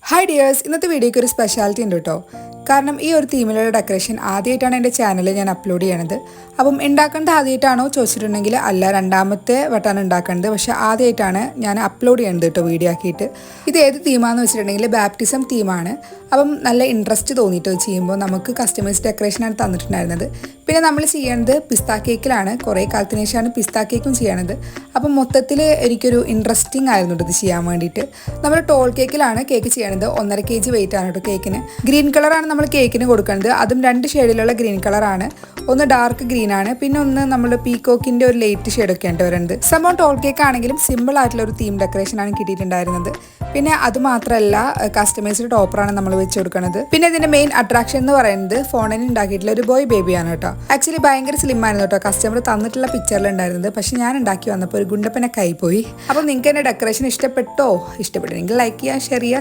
Hi dears, ഇന്നത്തെ വീഡിയോയ്ക്ക് ഒരു സ്പെഷ്യാലിറ്റി ഉണ്ട് കേട്ടോ. കാരണം ഈ ഒരു തീമിലുള്ള ഡെക്കറേഷൻ ആദ്യമായിട്ടാണ് എൻ്റെ ചാനലിൽ ഞാൻ അപ്ലോഡ് ചെയ്യണത്. അപ്പം ഉണ്ടാക്കേണ്ടത് ആദ്യമായിട്ടാണോ ചോദിച്ചിട്ടുണ്ടെങ്കിൽ അല്ല, രണ്ടാമത്തെ വട്ടമാണ് ഉണ്ടാക്കേണ്ടത്. പക്ഷേ ആദ്യമായിട്ടാണ് ഞാൻ അപ്ലോഡ് ചെയ്യേണ്ടത് കേട്ടോ വീഡിയോ ആക്കിയിട്ട്. ഇത് ഏത് തീമാണെന്ന് വെച്ചിട്ടുണ്ടെങ്കിൽ ബാപ്റ്റിസം തീമാണ്. അപ്പം നല്ല ഇൻട്രസ്റ്റ് തോന്നിയിട്ട് ചെയ്യുമ്പോൾ നമുക്ക് കസ്റ്റമൈസ് ഡെക്കറേഷനാണ് തന്നിട്ടുണ്ടായിരുന്നത്. പിന്നെ നമ്മൾ ചെയ്യേണ്ടത് പിസ്ത കേക്കിലാണ്. കുറേ കാലത്തിന് ശേഷമാണ് പിസ്ത കേക്കും ചെയ്യണത്. അപ്പം മൊത്തത്തിൽ എനിക്കൊരു ഇൻട്രസ്റ്റിംഗ് ആയിരുന്നു ഇത് ചെയ്യാൻ വേണ്ടിയിട്ട്. നമ്മൾ ടോൾ കേക്കിലാണ് കേക്ക് ചെയ്യണത്. 1.5 kg വെയിറ്റ് ആണ് കേട്ടോ കേക്കിന്. ഗ്രീൻ കളറാണ് നമ്മൾ കേക്കിന് കൊടുക്കുന്നത്. അതും 2 ഷെയ്ഡിലുള്ള ഗ്രീൻ കളറാണ്. ഒന്ന് ഡാർക്ക് ഗ്രീൻ ആണ്, പിന്നെ ഒന്ന് നമ്മൾ പീകോക്കിൻ്റെ ഒരു ലൈറ്റ് ഷെയ്ഡൊക്കെ ആണ് വരുന്നത്. സംഭവം ടോൾ കേക്ക് ആണെങ്കിലും സിമ്പിൾ ആയിട്ടുള്ള ഒരു തീം ഡെക്കറേഷനാണ് കിട്ടിയിട്ടുണ്ടായിരുന്നത്. പിന്നെ അത് മാത്രമല്ല, കസ്റ്റമൈസ്ഡ് ടോപ്പറാണ് നമ്മൾ വെച്ച് കൊടുക്കുന്നത്. പിന്നെ ഇതിൻ്റെ മെയിൻ അട്രാക്ഷൻ എന്ന് പറയുന്നത് ഫോണിന് ഉണ്ടാക്കിയിട്ടുള്ള ഒരു ബോയ് ബേബിയാണ് കേട്ടോ. ആക്ച്വലി ഭയങ്കര സ്ലിം ആയിരുന്നു കേട്ടോ കസ്റ്റമർ തന്നിട്ടുള്ള പിക്ചറിൽ ഉണ്ടായിരുന്നത്. പക്ഷെ ഞാൻ ഉണ്ടാക്കി വന്നപ്പോൾ ഒരു ഗുണ്ടപ്പനൊക്കെ ആയിപ്പോയി. അപ്പോൾ നിങ്ങൾക്ക് എൻ്റെ ഡെക്കറേഷൻ ഇഷ്ടപ്പെട്ടോ? ഇഷ്ടപ്പെട്ടെങ്കിൽ ലൈക്ക് ചെയ്യുക, ഷെയർ ചെയ്യുക.